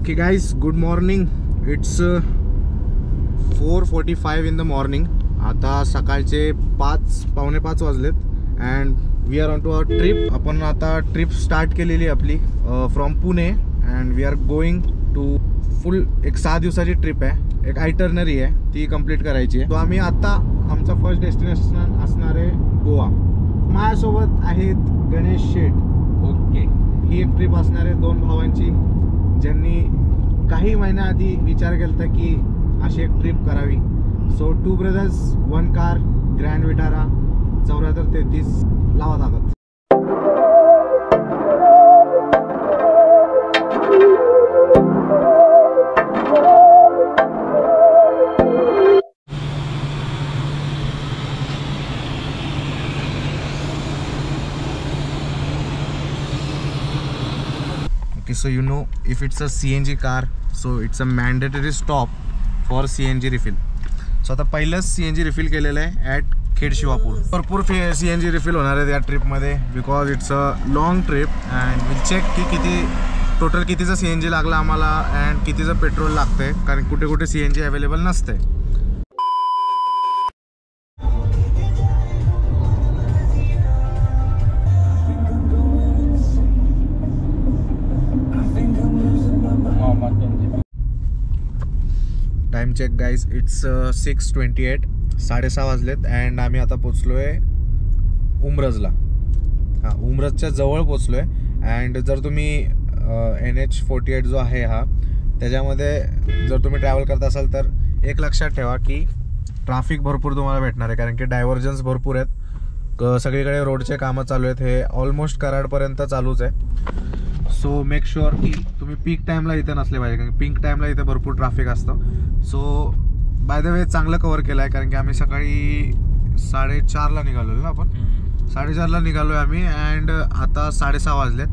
Okay guys, good morning. It's 4:45 in the morning. आता सकाळचे 5:45 वाजलेत and we are on to our trip. आपण आता ट्रिप स्टार्ट केलेली आपली from Pune and we are going to full एक 6 दिवसाची ट्रिप आहे. एक आयटरनरी आहे, ती कंप्लीट करायची आहे. तो आम्ही आता आमचा फर्स्ट डेस्टिनेशन असणार आहे गोवा. माझ्यासोबत आहेत गणेश शेठ. ओके, ही एक ट्रिप असणार आहे 2 भावांची, ज्यांनी काही महिन्याआधी विचार केला होता की अशी एक ट्रिप करावी. So 2 brothers 1 car, grand Vitara 7433. लावा ताकद. Okay, so you know, if it's a CNG car, so it's a mandatory stop for CNG refill. So आता पहिलंच CNG रिफिल केलेलं आहे ॲट खेड शिवापूर. भरपूर CNG रिफिल होणार आहे या ट्रिपमध्ये because it's a long trip and will check की किती टोटल कितीचं CNG लागलं आम्हाला अँड कितीचं पेट्रोल लागतंय, कारण कुठे कुठे CNG अवेलेबल नसते. Time check guys, it's 6:28. 6:30 वाजलेत अँड आम्ही आता पोचलो आहे उमरजला. हां, उमरजच्या जवळ पोचलो आहे. अँड जर तुम्ही NH48 जो आहे हा, त्याच्यामध्ये जर तुम्ही ट्रॅव्हल करत असाल तर एक लक्षात ठेवा की ट्रॅफिक भरपूर तुम्हाला भेटणार आहे, कारण की डायव्हर्जन्स भरपूर आहेत. सगळीकडे रोडचे कामं चालू आहेत. हे ऑलमोस्ट कराडपर्यंत चालूच आहे. सो मेक शुअर की तुम्ही पीक टाईमला इथे नसले पाहिजे, कारण पीक टाईमला इथे भरपूर ट्रॅफिक असतं. सो बाय द वे चांगलं कव्हर केलं आहे, कारण की आम्ही सकाळी 4:30ला निघालो ना. आपण 4:30ला निघालो आहे आम्ही अँड आता 6:30 वाजलेत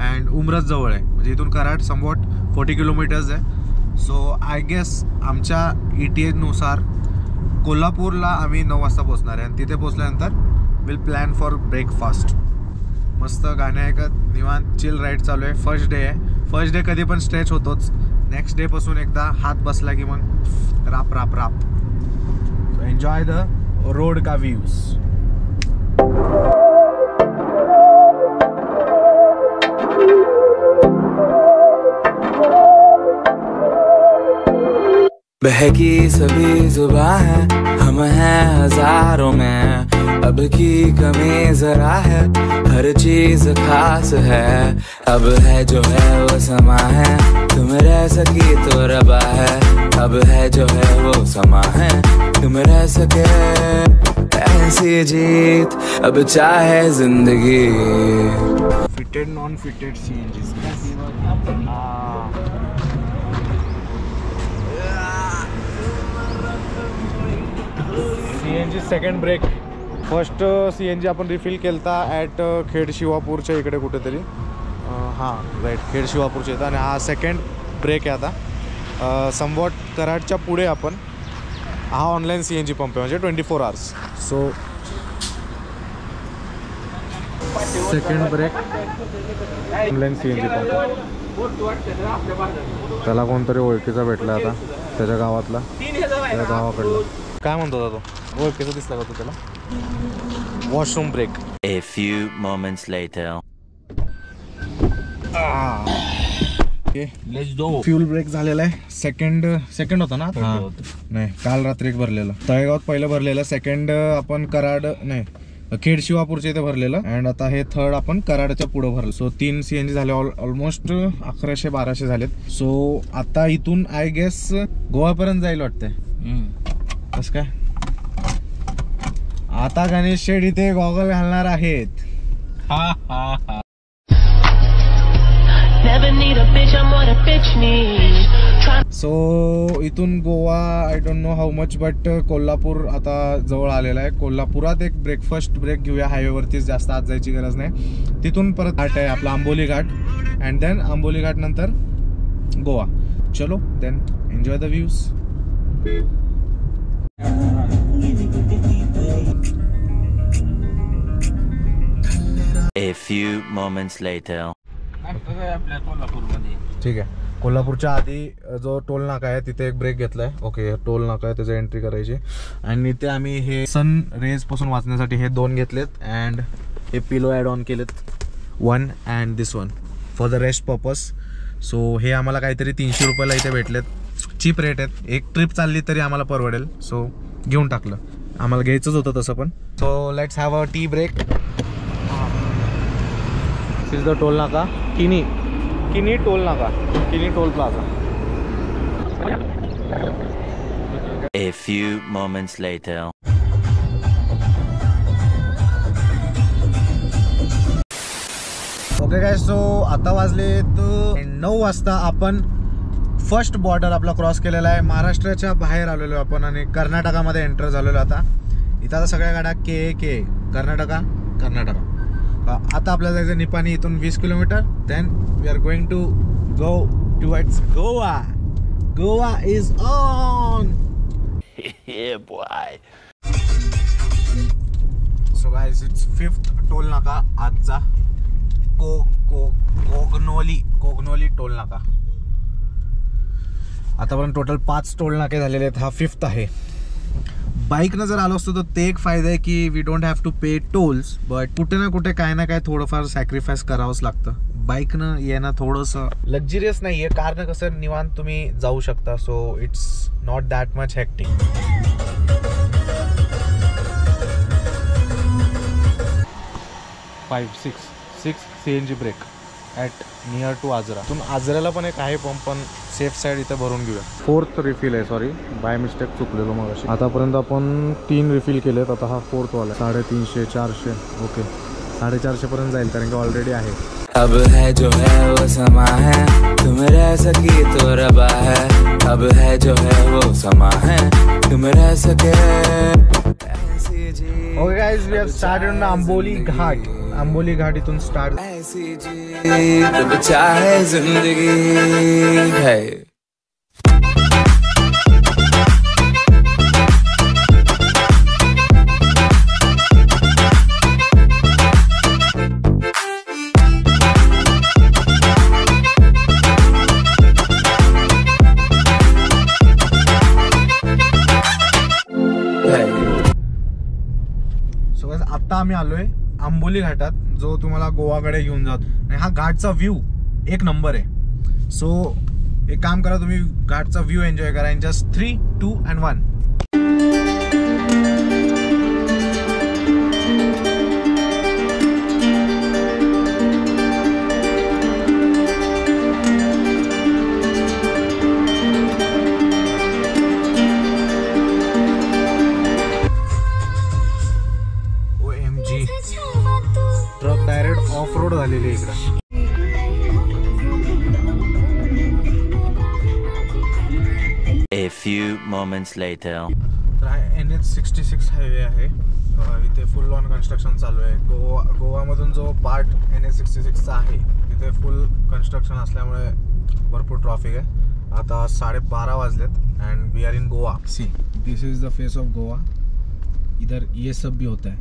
अँड उमरज जवळ आहे, म्हणजे इथून कराड समवॉट 40 किलोमीटर्स आहे. सो आय गेस आमच्या ETA नुसार कोल्हापूरला आम्ही 9 वाजता पोचणार आहे आणि तिथे पोचल्यानंतर विल प्लॅन फॉर ब्रेकफास्ट. मस्त गाणे ऐकत निवांत चिल राईड चालू आहे. फर्स्ट डे आहे. फर्स्ट डे कधी पण स्ट्रेच होतोच. नेक्स्ट डे पासून एकदा हात बसला की मग राप राप राप. एन्जॉय द रोड का व्ह्यूज. बहकी सभी जुबां है, हम हैं हजारों में, अब की कमी जरा है, हर चीज खास है. अब है जो है वो समा है, तुम रह सकी तो रबा है. अब है जो है वो समा है, तुम रह सके ऐसी जीत, अब चाहे जिंदगी. Fitted non fitted CNG. CNG second break. First CNG आपण रिफिल केलता ॲट खेड शिवापूरच्या इकडे कुठेतरी. हां राईट, खेड शिवापूरच्या इथं. आणि हा सेकंड ब्रेक आहे आता. समवॉट कराडच्या पुढे आपण हा ऑनलाईन CNG पंप आहे, म्हणजे 24 hours. So second break online CNG pump. त्याला कोणतरी ओळखीचा भेटला आता, त्याच्या गावातला, त्या गावाकडला. काय म्हणतो होता तो? ओळखीचा दिसला का तो त्याला? Washroom break. A few moments later. Fuel break झालेला आहे. सेकंड होता ना? हां नाही, काल रात्री एक भरलेलं तळेगावात पहिलं भरलेलं. सेकंड आपण कराड नाही खेड शिवापूरच्या इथे भरलेलं अँड आता हे थर्ड आपण कराडच्या पुढं भरलं. सो 3 CNG झाले. ऑलमोस्ट 1100-1200 झालेत. सो आता इथून आय गेस गोवापर्यंत जाईल वाटतंय. कसं काय? आता गणेश शेठ इथे गॉगल घालणार आहेत. सो इथून Goa I don't know how much, but Kolhapur आता जवळ आलेला आहे. कोल्हापुरात एक ब्रेकफास्ट ब्रेक घेऊया. हायवेवरतीच, जास्त आत जायची गरज नाही. तिथून परत घाट आहे आपला आंबोली घाट अँड देन आंबोली घाट नंतर गोवा. चलो then enjoy the views. A few moments later. ठीक आहे. कोल्हापूरच्या आधी जो टोल नाका आहे तिथे एक ब्रेक घेतलाय. ओके, टोल नाका आहे, त्याची एंट्री करायची. आणि इथे आम्ही हे सन रेज पासून वाचण्यासाठी हे 2 घेतलेत. अँड हे पिलो ॲड ऑन केलेत, 1 and this 1 for the rest purpose. So हे आम्हाला काहीतरी 300 रुपयाला इथे भेटलेत. चीप रेट आहेत. एक ट्रिप चालली तरी आम्हाला परवडेल. सो घेऊन टाकलं, आम्हाला घ्यायचंच होतं तसं पण. So let's have a tea break. This is the toll naka, Kini toll naka, Kini toll plaza. A few moments later. Okay guys, so आता वाजले 9 वाजता. आपण फर्स्ट बॉर्डर आपला क्रॉस केलेला आहे. महाराष्ट्राच्या बाहेर आलेलो आपण आणि कर्नाटकामध्ये एंटर झालेलो. आता इथं आता सगळ्या गाड्या के कर्नाटका. आता आपल्याला जायचं निपाणी, इथून 20 kilometre. Then we are going to go towards Goa. Goa is on. Yeah, boy. So guys, it's 5th toll नाका आजचा. कोगनोली टोल नाका. आतापर्यंत टोटल 5 टोल नाके झालेले आहेत. हा 5th आहे. बाईकनं जर आलो असतो तर ते एक फायदा आहे की we don't have to pay tolls. But कुठे ना कुठे काय ना काय थोडंफार सॅक्रिफाईस करावंच लागतं. बाईकनं येणं थोडंसं लक्झरियस नाही आहे. कारनं कसं निवांत तुम्ही जाऊ शकता. So it's not that much hectic. 6 CNG break at near to Ajara. तुम्ही आजऱ्याला पण एक आहे पंप, पण सेफ साईड इथे भरून घेऊया. 4th रिफिल आहे. सॉरी, बाय मिस्टेक चुकलेलो मग अशी. आतापर्यंत आपण 3 रिफिल केलेत. आता हा 4th वाला. 350, 400. ओके, 450 पर्यंत जाईल कारण की ऑलरेडी आहे. अब है जो है वो समा है, तुम रह सकी तो रबा है. अब है जो है वो समा है, तुम रह सके. Okay guys, we have started on Amboli Ghat. Amboli Ghat इथून स्टार्ट. ऐसी जी तब चाहे जिंदगी है. सो गाइस, आता आम्ही आलोय आंबोली घाटात, जो तुम्हाला गोवाकडे घेऊन जातो. आणि हा घाटचा व्ह्यू एक नंबर आहे. सो एक काम करा, तुम्ही घाटचा व्ह्यू एन्जॉय करा in just 3, 2 and 1. OMG, truck direct of road झालेली इकडं. A few moments later. तर हा NH66 हायवे आहे. इथे फुल ऑन कन्स्ट्रक्शन चालू आहे. गोवामधून जो पार्ट NH66चा आहे तिथे फुल कन्स्ट्रक्शन असल्यामुळे भरपूर ट्रॉफिक आहे. आता 12:30 वाजलेत and we are in Goa. See, this is the face of Goa. इधर ये सब भी होता है.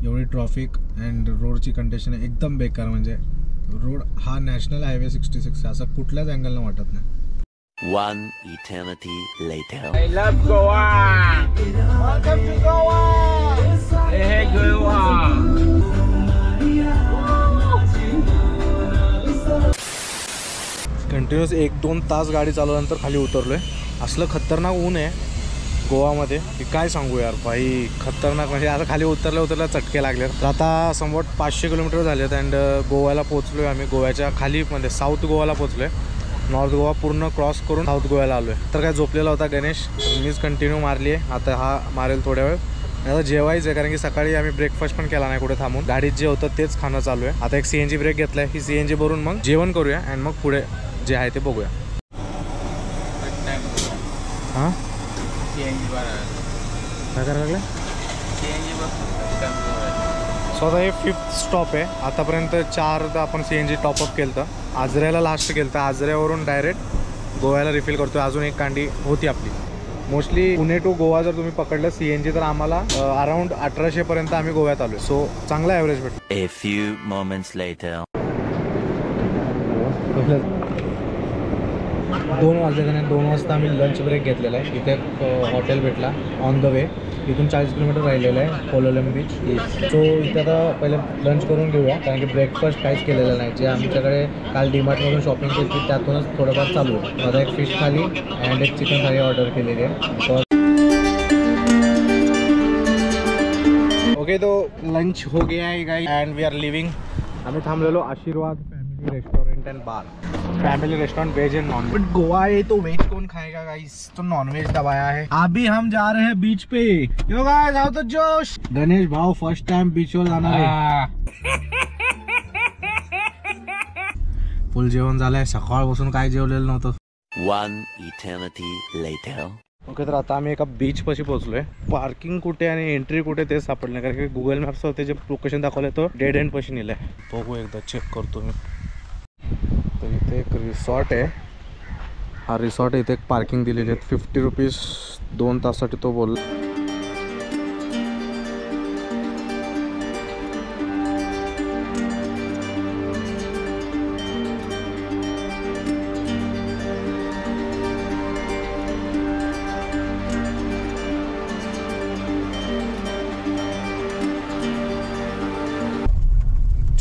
एवढी ट्रॉफिक अँड रोडची कंडिशन एकदम बेकार. म्हणजे रोड हा नॅशनल हायवे 66 असं कुठल्याच अँगलनं वाटत नाही. One eternity later. I love Goa. Welcome to Goa. Hey Goa. Continuous 1-2 तास गाडी चालवल्यानंतर खाली उतरलोय. असलं खतरनाक ऊन आहे गोवामध्ये की काय सांगू यार भाई, खतरनाक. म्हणजे आता खाली उतरल्या चटके लागले. तर आता समवट 500 किलोमीटर झालेत अँड गोव्याला पोहोचलोय आम्ही. गोव्याच्या खाली म्हणजे साऊथ गोवाला पोहोचलोय. नॉर्थ गोवा पूर्ण क्रॉस करून साऊथ गोव्याला आलोय. तर काय झोपलेला होता गणेश, मीच कंटिन्यू मारली आहे. आता हा मारेल थोड्या वेळ. आता जेवायचं आहे कारण की सकाळी आम्ही ब्रेकफास्ट पण केला नाही कुठे थांबून. गाडीत जे होतं तेच खाणं चालू आहे. आता एक CNG ब्रेक घेतलाय. ही CNG भरून मग जेवण करूया अँड मग पुढे जे आहे ते बघूया. हां, काय करायला लागलं? सो आता हे 5th स्टॉप आहे. आतापर्यंत 4दा आपण CNG टॉपअप केलं होतं. आजऱ्याला लास्ट केलं होतं. आजऱ्यावरून डायरेक्ट गोव्याला रिफिल करतोय. अजून एक कांडी होती आपली. मोस्टली पुणे टू गोवा जर तुम्ही पकडलं CNG तर आम्हाला अराउंड 1800 पर्यंत आम्ही गोव्यात आलोय. सो चांगला ॲव्हरेज भेटतो. A few moments later. 2 वाजले आणि 2 वाजता आम्ही लंच ब्रेक घेतलेला आहे. इथे हॉटेल भेटला ऑन द वे. इथून 40 किलोमीटर राहिलेलं आहे कोलोलम बीच. सो इथे आता पहिले लंच करून घेऊया, कारण की ब्रेकफास्ट काहीच केलेलं नाही. जे आमच्याकडे काल डीमार्टमधून शॉपिंग केली त्यातूनच थोडंफार चालू आहे. आता एक फिश थाली अँड एक चिकन थाली ऑर्डर केलेली आहे. ओके, तो लंच हो गया है guys and we are leaving. आम्ही थांबलेलो Ashirwad family restaurant and bar. Family restaurant veg and non. But Goa है तो वेज कौन खाएगा गाइस, तो नॉन वेज दबाया है. अभी हम जा रहे हैं बीच पे. यो गाइस आओ तो जोश. गणेश भाव फर्स्ट टाइम बीच वर जाणार आहे. फुल जेवण झालंय. सकाळपासून काय जेवलेलं नव्हतं. 1 eternity later. ओके, तर आता आम्ही एका बीच पाशी पोहोचलोय. पार्किंग कुठे आणि एंट्री कुठे ते सापडलं नाही, कारण की गुगल मॅप्सवर जे लोकेशन दाखवलंय तो डेड एंड पाशी नेलंय. बघू एकदा चेक करतो मी. तर इथे एक रिसॉर्ट आहे. हा रिसॉर्ट आहे. इथे एक पार्किंग दिलेली आहे 50 रुपीज 2 तासासाठी तो बोलला.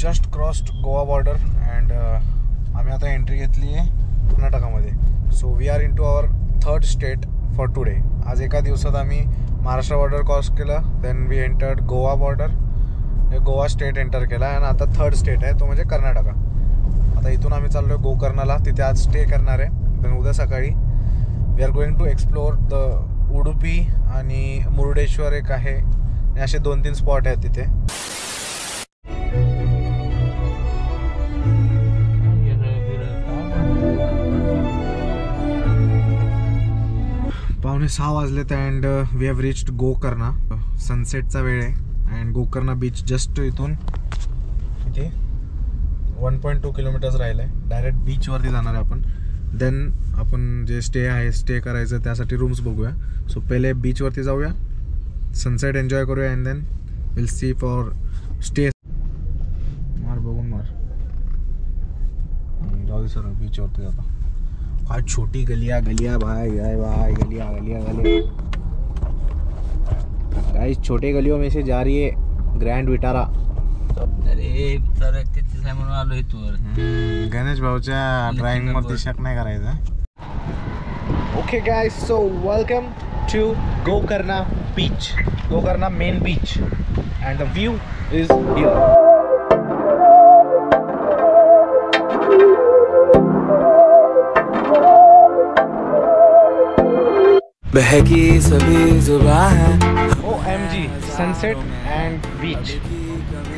Just crossed Goa border and आम्ही आता एंट्री घेतली आहे कर्नाटकामध्ये. So we are in to our 3rd state for today. आज एका दिवसात आम्ही महाराष्ट्र बॉर्डर क्रॉस केलं, then we entered Goa border, Goa state enter केला आणि आता 3rd स्टेट आहे तो म्हणजे कर्नाटका. आता इथून आम्ही चाललो आहे गोकर्णाला. तिथे आज स्टे करणार आहे. देन उद्या सकाळी we are going to explore the Udupi आणि मुरुडेश्वर एक आहे. असे 2-3 स्पॉट आहेत तिथे. 5:45 वाजलेत and we have reached Gokarna. सनसेटचा वेळ आहे अँड गोकर्णा बीच जस्ट इथून किती 1.2 किलोमीटर्स राहिलं आहे. डायरेक्ट बीचवरती जाणार आहे आपण. देन आपण जे स्टे करायचं त्यासाठी रूम्स बघूया. सो पहिले बीचवरती जाऊया, सनसेट एन्जॉय करूया and then will see for stay. मार बघून मार जाऊ सर बीचवरती जाता. काय छोटी गलियां भाई गलियां गाइस. छोटे गलियों में से जा रही है ग्रैंड विटारा. अरे तर तिथे म्हणून आलो इथवर. गणेश भाऊच्या ड्राइंग मध्ये शक नाही करायचा. Okay guys, so welcome to Gokarna beach. Gokarna main beach and the view is here. बहकी सभी जुबां है. OMG sunset and beach.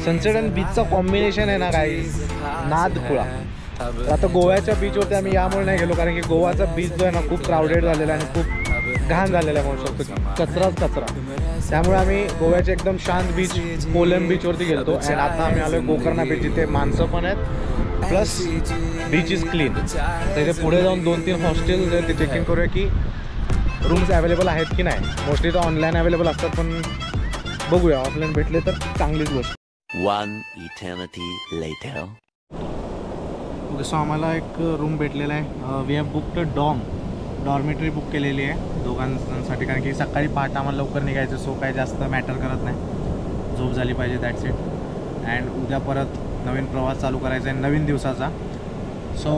Sunset and बीचचं कॉम्बिनेशन आहे ना गाईज, नाद खुळा. आता गोव्याच्या बीचवरती आम्ही यामुळे नाही गेलो, कारण की गोवाचा बीच जो आहे ना खूप क्राऊडेड झालेला आहे आणि खूप घाण झालेला आहे म्हणू शकतो. कचराच कचरा. त्यामुळे आम्ही गोव्याच्या एकदम शांत बीच कोलम बीचवरती गेलो. अँड आता आम्ही आलो गोकर्णा बीच, जिथे माणसं पण आहेत प्लस बीच इज क्लीन. त्याच्या पुढे जाऊन 2-3 हॉस्टेल ते चेक इन करूया की रूम्स अवेलेबल आहेत की नाही. मोस्टली तर ऑनलाईन अवेलेबल असतात, पण बघूया ऑफलाईन भेटले तर चांगलीच गोष्ट. 1 eternity later. ओके, सो आम्हाला एक रूम भेटलेला आहे. We have booked dormitory book केलेली आहे दोघांसाठी, कारण की सकाळी पहाटे आम्हाला लवकर निघायचं. सो काही जास्त मॅटर करत नाही, झोप झाली पाहिजे, दॅट्स इट. अँड उद्या परत नवीन प्रवास चालू करायचा आहे नवीन दिवसाचा. सो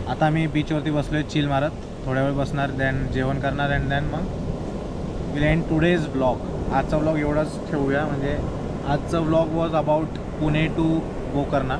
आता आम्ही बीचवरती बसलो आहे चिल मारत. थोड्या वेळ बसणार, देन जेवण करणार अँड देन मग विल एंड टुडेज ब्लॉग. आजचा ब्लॉग एवढाच ठेवूया. म्हणजे आजचा blog was about Pune to Gokarna.